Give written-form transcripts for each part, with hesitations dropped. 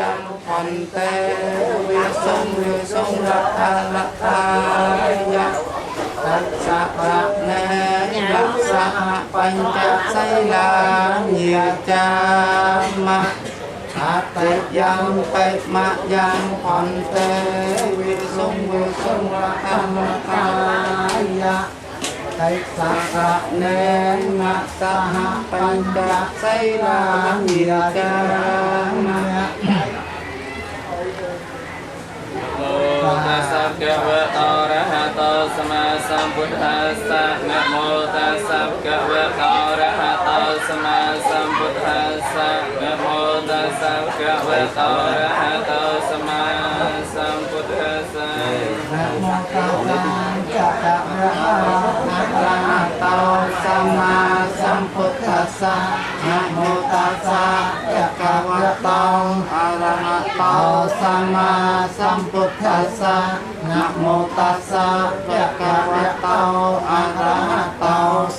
ยังพันเตวิสุงรัตถายะตัสสะระเนยัสสะปัญจไสลานิจามะอาติยังเปมะยังพันเตวิสุงรัตถายะตัสสะระเนยัสสะปัญจไสลานิจามะตัสสะภะคะวะโตอะระหะโตสัมมาสัมพุทธัสสะนะโมตัสสะภะคะวะโตอะระหะโตสัมมาสัมพุทธัสสะนะโมตัสสะภะคะวะโตอะระหะโตสัมมาสัมพุทธัสสะนะโมตัสสะภะคะวะโตสัมมาสัมพุทธัสสะนะโมตัสสะภะคะวะโตอะระหะโตสัมมาสัมพุทธัสสะนะโมตัสสะภะคะวะโตอะระหะโต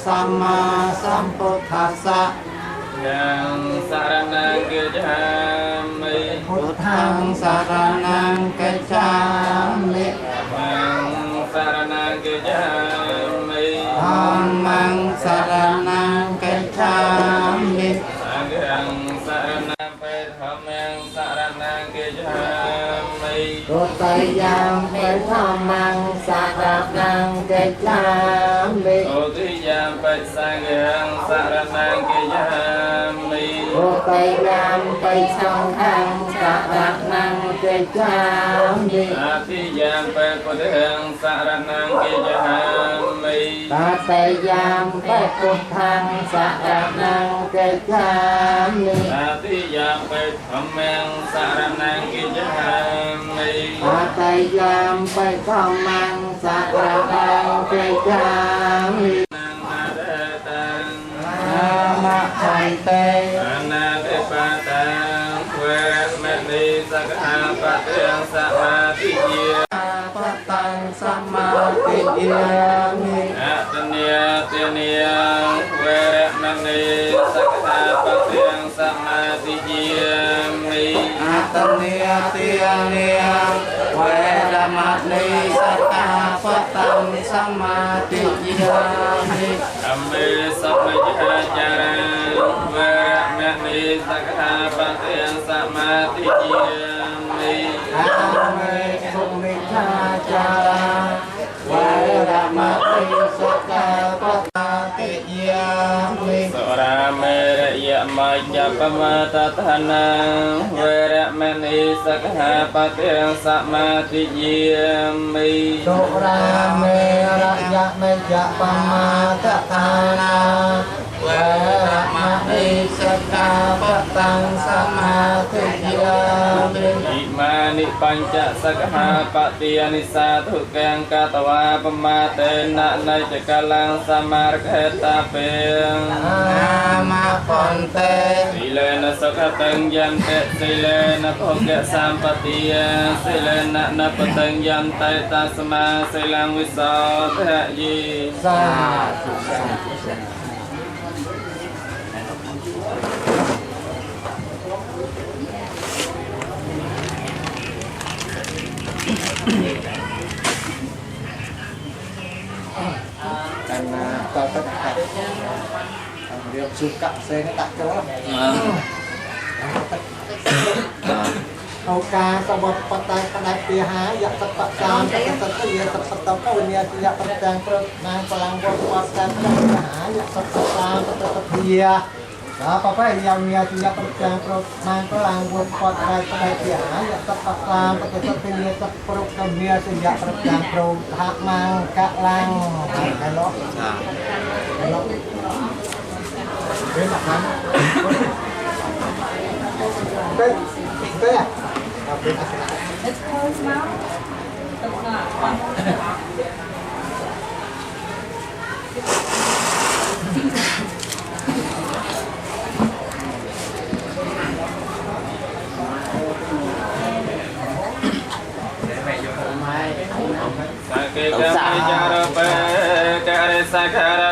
สัมมาสัมพุทธัสสะยังสารนังกิจจามิพุทธังสารนังกัจฉามิยังสารนังกิจจามิธัมมังสารนังกัจฉามิสังฆังสารนังเปธัมมังสารนังกิจจามิตุติยังเปธัมมังสารนังกัจฉามิตุติยังเปสังฆังสารนังกิจจามิตุติยังเปสังฆังสารนังกัจฉามิตติยังเปพุทธังสารนังกิจจามิตติยังเปพุทธังสารนังกัจฉามิตติยังเปธัมมังสารนังกิจจามิตติยังเปธัมมังสารนังกัจฉามินังนาเดตังนามะพันเตอนาเตปะตังเวรมณีสักขาปะเตียงสมาธิเยปะตังสมาธิเยมิอัตเนียเตียเนียเวรมณีสักขาปะเตียงสมาธิเยมิอัตเนียเตียเนียเวรมณีสักขาปะตังสมาธิเยมิอัมเบสัมมยจารังเวรมณีสักขาปะเตียงสมาธิเยมิอาเมสุมิชาจาราเวรมณีสักขาปะตังติเยมิสุราเมรยะมัจจปมาตทานังเวรมณีสักขาปะเตียงสมาธิเยมิสุราเมรยะมัจจปมาตทานังเวรมณีสักขาปะตังสมาธิเยมิอิมานิปัญจสักขาปะเตียนิสาธุกังกตวาปมาเตนะในจักลังสมารคตาเปงนามะพันเตสิเลนะสุขตังยันเตสิเลนะโภกะสัมปติยาสิเลนะนะปตังยันเตตัสมาสิลังวิโสทะยีสาธุสาธุตอนตัดเรียบสุกะเซนตัดจ้ะเอากาสบบปตายปนายเปียหาอยากสับปะการสับปะเตียสับปะตอกวิญญาณอยากประแจงประนางพลังวัฏวัฏการเปียหาอยากสับปะการสับปะเตียapa yang tidak terjangkau mangkelang buat kota kaya ya tepat lam pakai ini terperuk dia tidak terjangkau hak mangkelang kalau enak kan ya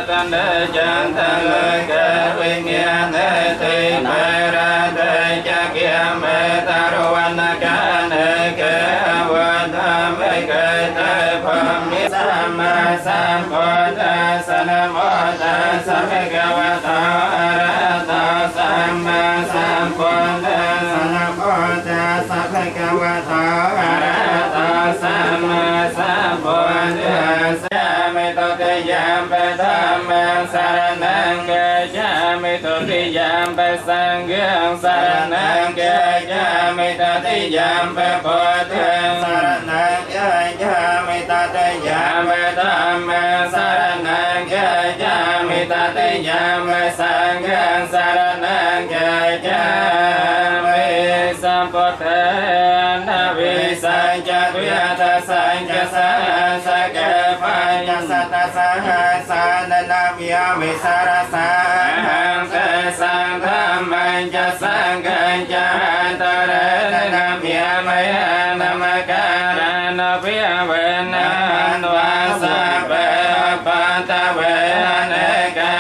Tanda jantan ke wingian te pera te jakia me taruan กวะโตอะระหะโตสัมมาสัมพุทธัสสะมิตุติยามปิธัมมังสรณังกัจฉามิตุติยามปิสังฆังสรณังกัจฉามิตุติยามปิพุทธังสรณังกัจฉามิตุติยามปิธัมมังสรณังกัจฉามิตุติยามปิสังฆังสรณังกัจฉามิสัมพุทธังนวิสัญจตุยตัสสัญจสสะเกปัญญสัตตสหสานนามิยามิสารสาหังเตสังธรรมัญจสังฆัญจตระนามิยามินามการณภิเวนะวาสะเปปัตตเวเนกั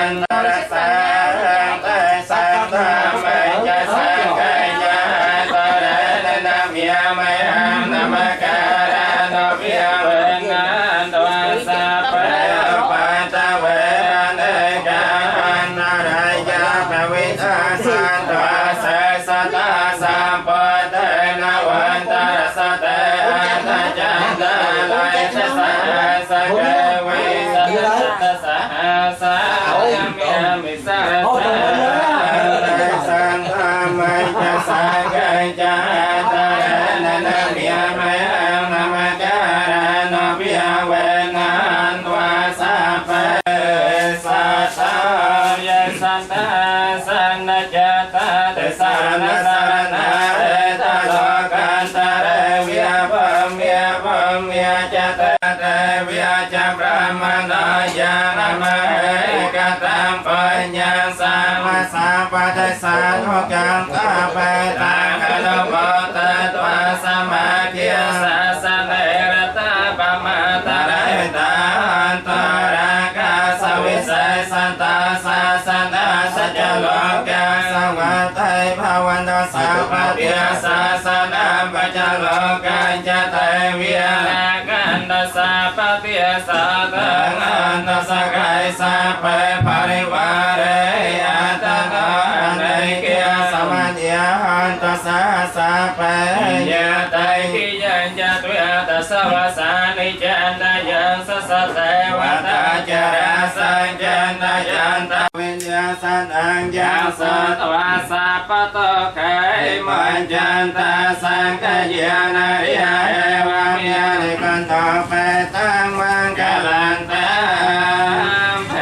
นตระสาหังเตสังธรรมัญจสังฆัญจตระนามิยามินามการณภิเวนะวาสะเปปัตตเวเนกันนารายาภวิทาสันตวาเสสตาสัมปเตนะวันตรสเตอันตจันตาลายสสหัสเกวิสัตตสหัสยามิสารสังฆามัญจสังฆัญจตระนามิยามินามการณภิเวนะวาสะเปสัตตายสันตาสันนจตาเตสารณสารณะเอตโลกันตระวิยปมยปมยจตเตวิยจพระมณายานามเกตังปัญญาสัมมาสัมปทสานุกังกาเปตังอนุโมทตวาสมาธิสัสเนรตาปมาตระตาอันตระกาสวิเศษสันตาสาสนาสัจโลกาสวัตไตภาวันตสัพพะเปียสาสนาปัจจโลกัญจเตวิยนากันตสัพพะเปียสาตังอันตสกายสัพเพปริวาเรอัตโนอันเกียสมัญญาอันตสาสัพเพยะไตกิยัญจตุยตัสสวสานิจันตยังสสเทวตาจาราสัญจันตยันตวิญญาสันอังยังสตวาสัพพะโตไขมัญจันตสังฆยานาริยเอวัมยาลิกันตเปตังมังกลันตังเพ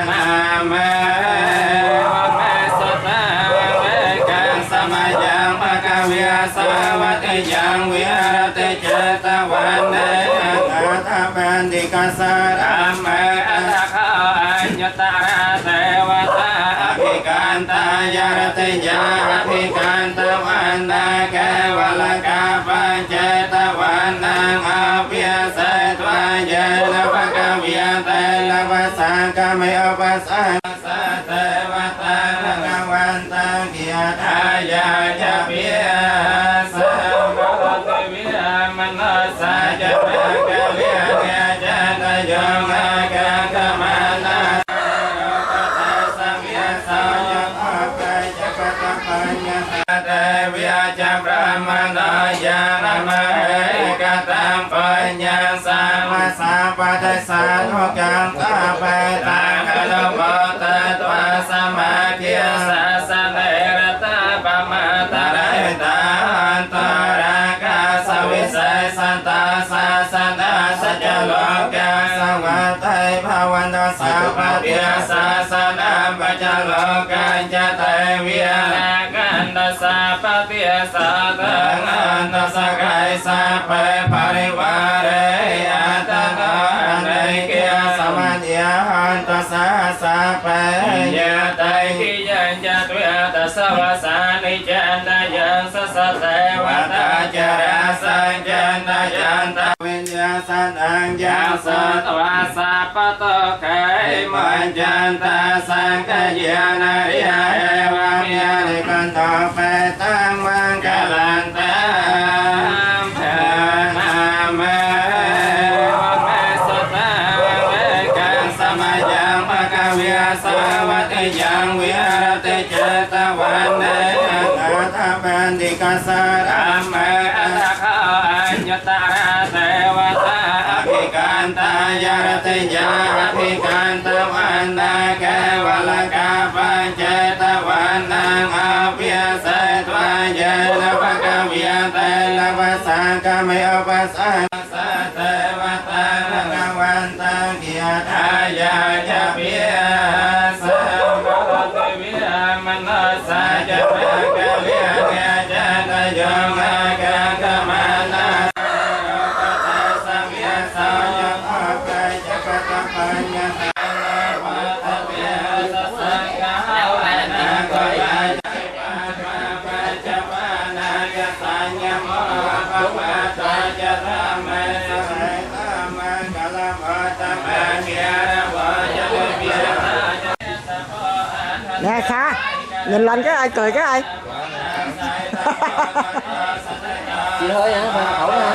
นาเมวะเมสตังเวกันสมัยยังภะคะวิยาสวัตติยังวิหารติเจตวันเนอัตถะบันติกัสสะรัมเมอัตถะข้าอัญญตระเทวตาอภิกันตายารติยาอภิกันตวันนาแกวลกาปัญเจตวันนางอภิเสตวายเยนะภะคะวิยาเตนะภะสังฆะเมอปัสสะสะเทวตาภะคะวันตังกิยทายาญาภิสัมภวติวิยามนัสสะจะภะคะวิยาเกจันตโยมะกังกมานาเตวิยจพระมณายานามเกตังปัญญาสัมมาสัมปทสานุกังกาเปตังอนุโมทตวาสมาธิสัสเนรตาปมาตระตาอันตระกาสวิเศษสันตาสาสนาสัจโลกาสวัตไตภาวันตสัพพะเปียสาสนาปัจจโลกัญจเตวิยนากันตสัพพะเปียสาตังอันตสกายสัพเพปริวาเรอัตโนอันเกียสมัญญาอันตสาสัพเพยะไตกิยัญจตุยตัสสวสานิจันตยังสสเทวตาจาราสัญจันตยันตวิญญาสันอังยังสตวาสัพพะโตไขมัญจันตสังฆยานาริยเอวัมยาลิกันตเปตังมังกลันตังเพนาเมวะเมสตังเวกันสมัยยังภะคะวิยาสวัตติยังวิหารติเจตวันเนอัตถะบัน นติกัสสะธัมมะอัตถะอัญญตระเทวตาอภิกันตายรติยาอภิกันตวันนาแกวลกาปัญเจตวันนังอภิเสตวายเยนะภะคะวิยเตนะภะสังฆเมอปัสสะสัตเทวตาภะคะวันตังกิยทายาจะพิสัมภะเทวิมนัสสะจะภะคะวิยเตจะนโยมะกะกะมานะสัมยสายังอาเกจะกะตะปัญญาวัตเปียสัสสังฆะวันนะโกยะปัจจวานายัสสัญญโมภะวะตาจะธัมเมสะไหธัมมังกะละมะตะมะเกียระวะจะเปียตาจะสัพพะ Nè Kha, nhìn lên cái ai cười cái ai. Chị hơi hả? Bà khẩu hả?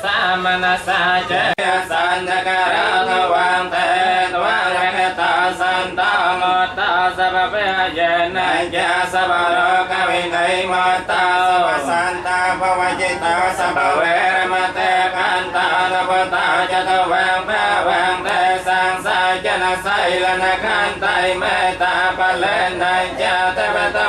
Samana saja sandakara lawang tenwara ta santa mata sabapaya jana jasabaro kavinai mata santa pawajita sabawera mate kanta napata jatawang pawang te sang sajana sailana kantai meta palena jatavata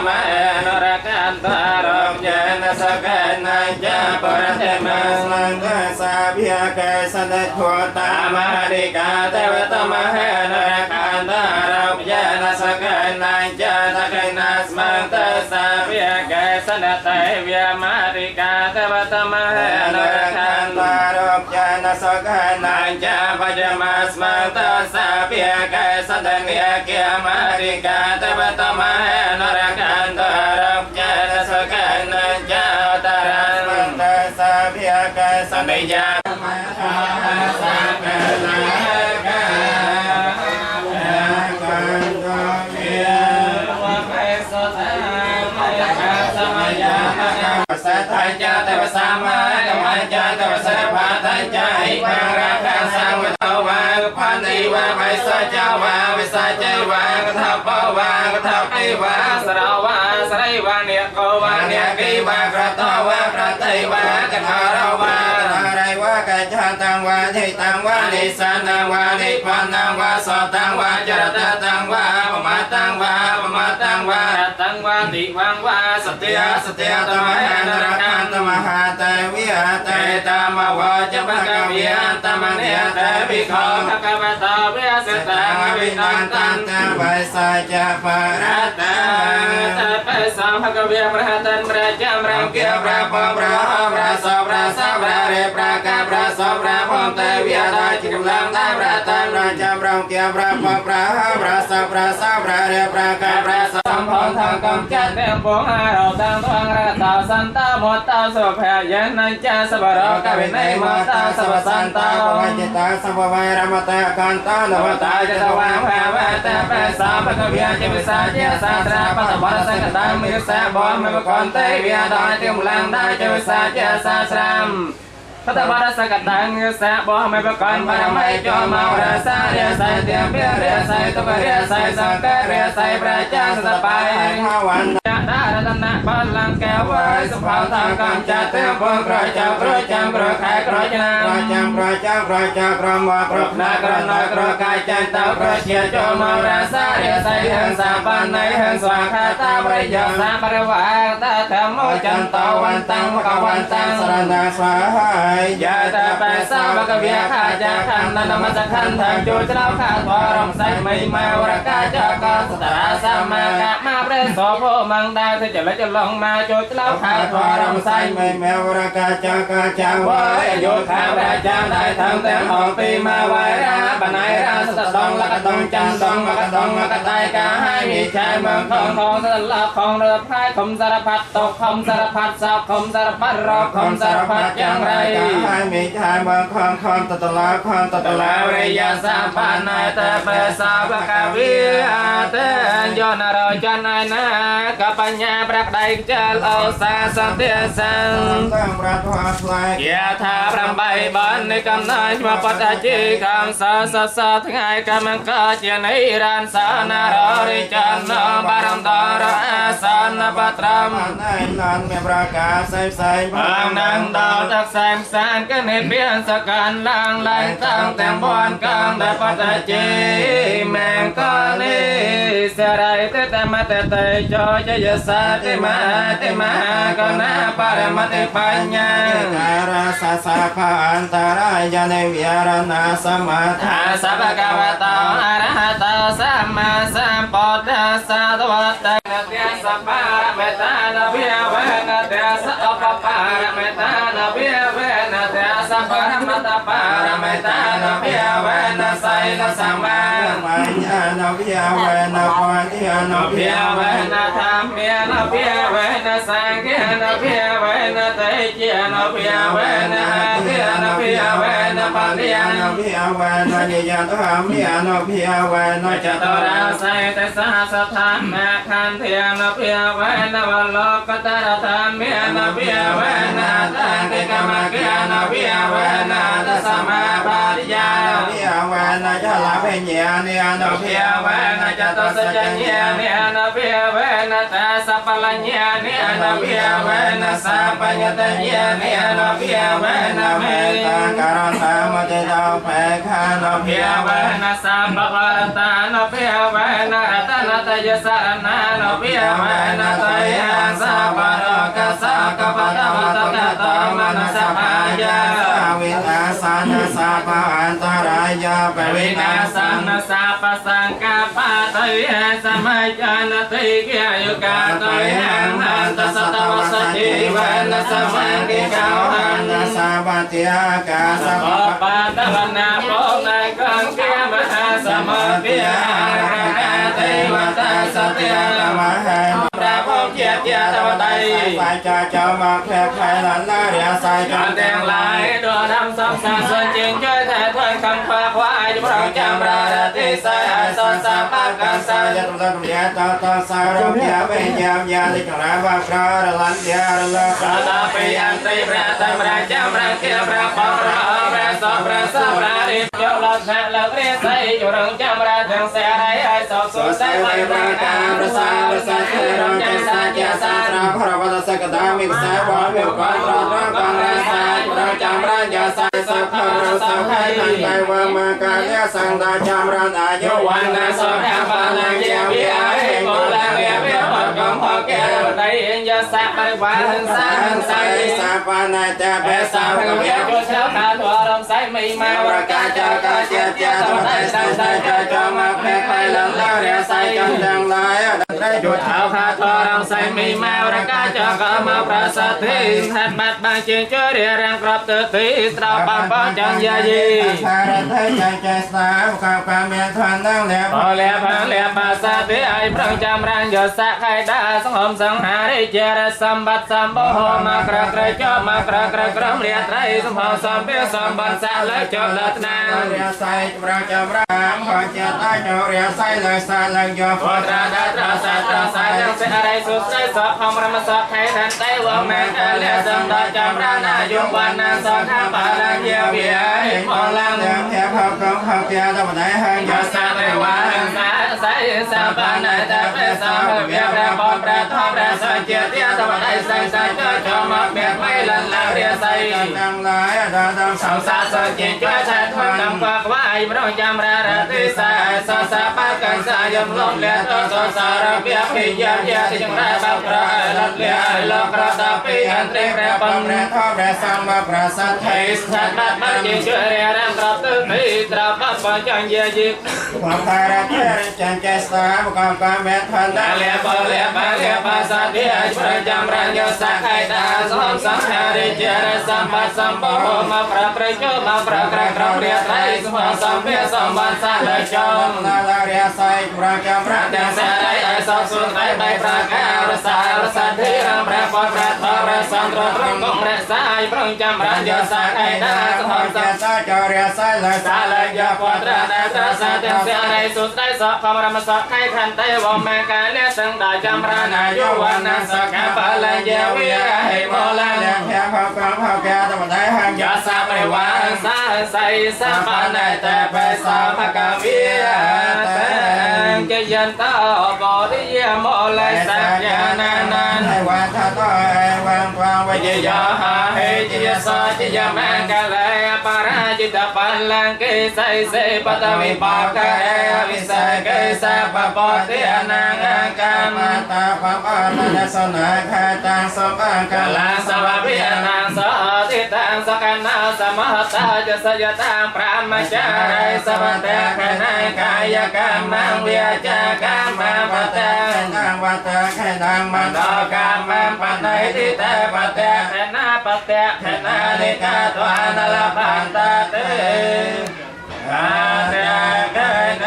norakanta rom jana sakana japarate masmanga sabya ke sanat khota madika tevata mahana kanta rom jana sakana jatakana smanta sabya ke sanat evya madika tevata mahana kanta rom jana sakana japajama smanta sabya ke sadanya ke madika tevata mahana kanta rom jana sakana jatara smanta sabya ke sadanya tăng wa thi tăng wa ni san tăng wa ni pan tăng wa so tăng wa jarata tăng wa ma tăng wa tăng wa ti quang wa satya satya tamahan tamaha ta viya ta tama wa jabaka viya tamane ta bikho bhagavata viya satang avinantan ta vaisa ja parata ta paisa bhagavya prahatan prajam ramkya prapa praha prasa prasa prare praka prasa prapam ta viya ta chikam ta pratan prajam ramkya prapa praha prasa prasa prare praka prasa sampon thang kam chat nem pong haro tang thoang ra ta santa mota so phaya yan cha sabaro ka vinay mota sabasanta vajita sabavai ramata kanta navata jatava bhavata pesa bhagavya jivisa jasatra patabara sakadam yusa bom konte vyada timlang da jivisa jasasram patabara sakadam yusa bom kon paramai joma rasa rasa tiapya rasa tukarya sankar rasa praja satapai hawan đã ra na palang kéo với sụp hào thang cầm chặt tiếng phong rồi chăm rồi khai rồi chăm rồi mò rồi na rồi nói rồi cài chân tao rồi chia cho màu ra xa địa say hơn xa ban này hơn xoa khai ta bây giờ xa bà rêu ta thầm môi chân tao quan tăng và cao quan tăng sarana swaha ยาตาปัสสาวะกะเวียขาจาคันนันมัสคันทางโจเจ้าข้าทวารมไซไม่มาวรกาจากาสตราสามากะมาเปรสโสโพมังดาเธอจะละจะลองมาโจเจ้าข้าทวารมไซไม่มาวรกาจากาจาวายโยธาพระเจ้าได้ทำแต่หอมปีมาวายราบนายราสตดองละกะดองจันดองมะกะดองมะกะไตกาให้มีชายเมืองทองทองสลับของเรือพายคมสารพัดตกคมสารพัดสาวคมสารพัดรอคมสารพัดอย่างไรให้มีชายเมืองทองทองตตลาคองตตลาเรียสาปานายเตเปสาวกาวิอาเตนโยนารจันนายนากัปัญญาปรักใดเจลเอาสาสันเตียสังตั้งรัตวาสลายยาธาพรำใบบันในกำนายมาปัจจิคำสาสัสทั้งไงกำมังกาเจนิรันสานารริจันนบารมดาราสานปัตรมนายนันเมปรากาใส่ใส่บางนังดาวตักแสงสานกันให้เพียนสกันลางลายตั้งแต่บอนกลางได้ปัจจิแมงกานีเสรายเตตมาเตเตจอจยสาติมาติมากนาปารมติปัญญาการาสสะภาอันตรายในวิหารณาสมาธาสัพพะกวะตาอรหัตสัมมาสัมพุทธัสสะตวัตตะเตียสัพพะเมตตานาเพียเวนะเตียสัพพะปารเมตตานาเพียเวนะเตียสัพพะมัตตปารเมตตานาเพียเวนะไสนะสัมมาปัญญานาเพียเวนะปะทิยานาเพียเวนะธรรมเมียนาเพียเวนะสังฆานาเพียเวนะเตเจียนาเพียเวนะเทียนาเพียเวนะปัญญานาเพียเวนะนิยตธรรมเมียนาเพียเวนะจตุราไสเตสหสถานนาคันเทียนาเพียเวนะวโลกตระธรรมเมียนาเพียเวนะตังกิกามะเกียนาเพียเวนะตัสมาปาริยานาเพียเวนะจลาเปญญาเนียนาเพียเวนะจตุสัจญาเนียนาเพียเวนะตัสสะปะลัญญาเนียนาเพียเวนะสัพพัญญตัญญาเนียนาเพียเวนะเมตตาการะสามติตาเปคานาเพียเวนะสัพพะวรตานาเพียเวนะรัตนตยสารนานาเพียเวนะไตหังสัพพะโลกัสสะกปะตะวะตะกะตะมนัสสะพายาวินาสานะสัพพะอันตรายาปวินาสานะสัพพะสังฆปะตยสมัยจานติเกียยุกาตยหังหันตสัตวะสจิวะนะสมังกิกาวหันนะสัพพะติอากาสัพพะปะตะวะนาโปนะกังเกียมหาสมปิยาเทวตาสติยามหันพระพุทธเจ้าตะวันใดสายจ่าเจ้ามาแพร่ไพลันนาเรียสายการแต่งลายดวงทำสองสามส่วนจริงช่วยแทนถ้อยคำฝากไว้จะพร้อมจำราติสายสอนสามปากการสายจะต้องทำยาต่อต่อสารยาเป็นยามยาที่กระไรว่าพระลันยาละพระลาไปอันติพระธรรมราชพระเกียรพระปองพระพระสอบพระสอบพระริบยกหลักแห่หลักเรียใส่อยู่เรื่องจำราถึงเสียไรไอ้สอบสวนใส่ไปพระการพระสาพระสาเทรใจสาเจสาราพระวัตสกดามิสายบอลมิวกอนรอดรกังราสายเราจำราญาสายสัพพะเราสัพพะทันใจว่ามากาเลียสังดาจำราอายุวันนาสอบแห่งปานังเจียวิอาเองโมลังเวียเวียหอดกองหอแก้วได้เอ็นยาสัพปริวารหันสาหันสายสัพพะนายแต่เบสาพระเวียจุเช้าขาตัวรำสายไม่มาวรกาจากาเจียเจียตวันได้สายสายจะจอมาแพ้ไปหลังแล้วเรียสายจังจังลายได้จุดเท้าขาตัวรำสายไม่มาวรกาจากามาประสัทธิทัดบัดบางเชียงเจอเรียรังกรับเตติตราปังปังจังยายีสารไทยใจใจสาวข้าวกาเมียทานนั่งแล้วพอแล้วพังแล้วภาษาที่ไอ้พระจำรังยศสักไข่ดาสังหอมสังหาริเจรสัมบัติสัมโบหมากระกระจอบมากระกระกรมเรียไตรสมหอมสัมเปียสัมบัติสาและจบลัดนาเรียไซพระจำรังขอเจตายเรียไซเลยสาเลยยศพอตราดาตราสาตราสายังเสอะไรสุดใจสอบของรำสอบไข่ทันไตวงแมงเรียสัมดาจำรานายุวันนาสอนห้าปาลังเยียเบียมองลังเดียมเทียบเขากองเขาเทียตะวันไหนหางยศสักไม่ว่าสาย สัมปันนตะเปสามเบียแปรปอนแปรทอแปรสังเกียรติธรรมได้สังสันเกิดจอมเบียไม่ลันลาเรียใสดังหลายดังสังสารสังเกตช่วยชาติทำนำกว่าว่าไอ้พระจำราติสาสาสาปะกันสายมลมเลียตัวสสารเบียพิยาที่จังราบังราลัเลียลกระตาปีอันเตแปรปอนแปรทอแปรสัมบัปราสัทไทยสัตบัตมันจิช่วยเรียนตรับตึกที่ตรับปัจจัยเยียจิความภาระเทริจังแกสาบุกกามเมทันดาเลียบเลียบเลียภาษาเดียประจำรัญญาสักไอตาสมสังหาริเจริสัมปัสสัมปโหมาประประโยมาประกระกระเรียไตรสมสัมเพียสัมบันสัลจงนาลาเรียไซประจำรัญญาสักไอสสุนไอใบประการสารสัทธิรัมประปอนประทรสันตรตรงกงเรสายประจำรัญญาสักไอตาสมสัมสัจเรียไซลสาลยาปตระนาตระสัตเสียในสุดได้สอบความรำสักให้ขันเตวมกาเลสังดาจำรานาโยวันนัสกาปะลัญญาวิระให้โมลาเลียแค่พอกองพอแก่ธรรมได้หังยาสาไม่วางสาใสสาปานแต่ไปสาภกวิแต่จะยันตาบริยโมลายสักยานานันให้วันท่าต้อยวันกวางวิญญาหาให้จิยสจิยมังกะเลปาราจิตปัลลังเกไสเสปตวิปากะวิสเกสะปปติอนังกามาตาปปะนสนาคาตังสมะกะลาสวะวิอนังสติตังสกันนาสมหตาจะสยตังพระมจาริสวัตตะขณกายกรรมังวิจากรรมปะเตนังวัตตะขณังมโนกรรมปะไนติเตปะเตขณะปะเตขณะนิกาตวานลพันตเตอาเรกเน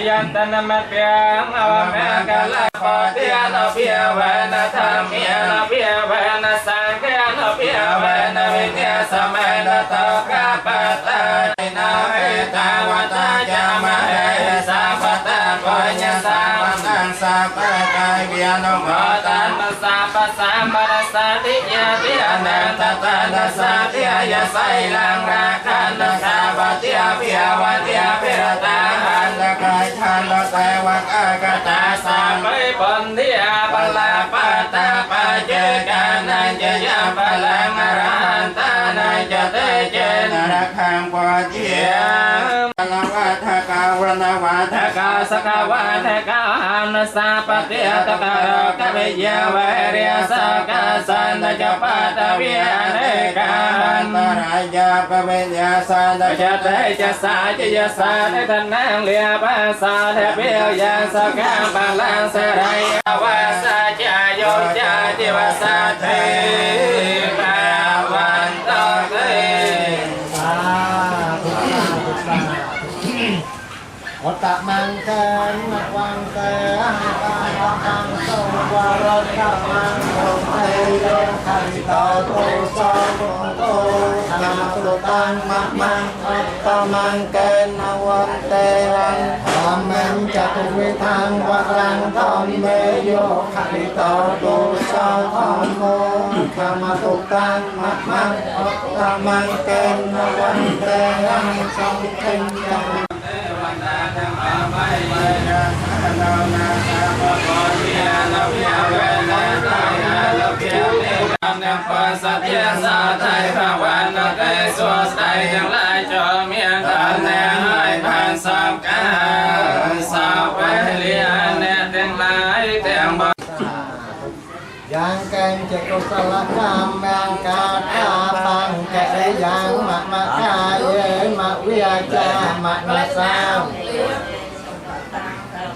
ยันตนมัตยังอวเมกะลาปะเตียนเพียเวนธรรมเมียนเพียเวนสังเกนเพียเวนวิเนสมัยนตกะปะตานาเวตาวัตจามะเอสาปะตะปัญญาสามังสัพพะกายเวียนโมตันปัสสะปัสสะมรสติยะติอนันตตานัสสะติยะไสลังราคันตสาวัตยาเพียวัตยาเปรตาหันตะกายทันตะเตวักอากตาสามิปันทิอาปลาปะตาปะเจกานันจะยาปลังอรหันตานันจะเตเจนระคังปะเจียลวัฏกาวรณวัฏกาสกวัฏกาหันสาปฏิยตกะกะเวยเวเรียสกาสันตะปัตเวียเนกาหันตรายาปเวยสันตะเตจะสาจะยสาเทนังเลียปัสสะเทเปียยังสกาปะลังสรายาวาสะจาโยจาจิวสัทเทภาวันตเตอตะมังเกนมะวังเตหังตังตังโสวารตะมังโตเตโยขันโตโตโสโตธรรมตุตังมะมังอตะมังเกนมะวังเตหังธรรมังจตุวิทังวรังธรรมเมโยขันโตโตโสธรรมโมธรรมตุตังมะมังอตะมังเกนมะวังเตหังสังฆังสัตยาสาไทยพระวันนเตสวสไตยังลายจอมเมียงตันแนให้ผ่านสับกาสาวเวลียแนเตียงลายเตียงบ่ยังแกงจะกุศลกรรมยังกาตาปังแกยังมะกาเยมะวิยจามะนาสาว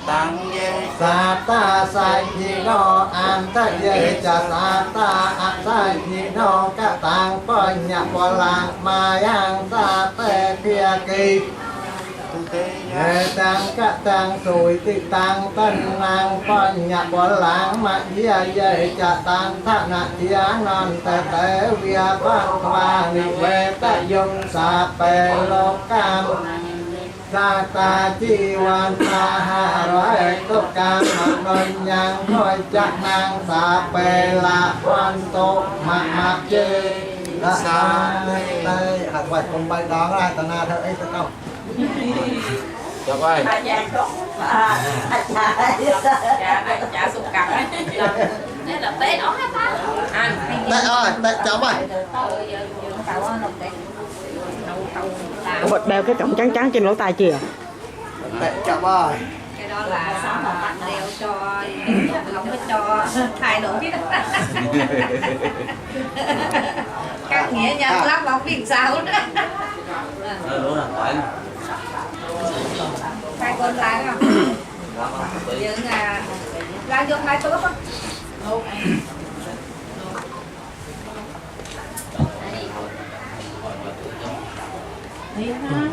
ตังเยสาตาสายพิโนอันตะเยจะสาตาอัสายพิโนกะตังปัญญาปลังมายังสาเตเพียกีเอตังกะตังสุยติตังตันนังปัญญาปลังมาเยเยจะตังทะนะเทียนันเตเตเวียปังวานิเวตยงสาเปโลกามสาตาจีวันตาหาร้อยตุกามนนยังคอยจักนางสาเปลาวันโตมะมะเจละสาเตยหัดไหวคงใบดองราตนาเธอไอ้ตะเก้า Chọc ơi. Chả sụp cẳng ấy. Đây là bé đó hả ta? Tệ ơi, tệ chấm ơi. Bật đeo cái cổng trắng trắng trên lỗ tai chưa? Tệ chấm ơi. Cái đó là sáng mà bạn đeo cho không có cho thay đổi chứ. Các nghĩa nhân lắm bóng biển sao đó. Đúng rồi, phải. Hai con lái không? Nhưng lái vô hai tốt không? Đi ha.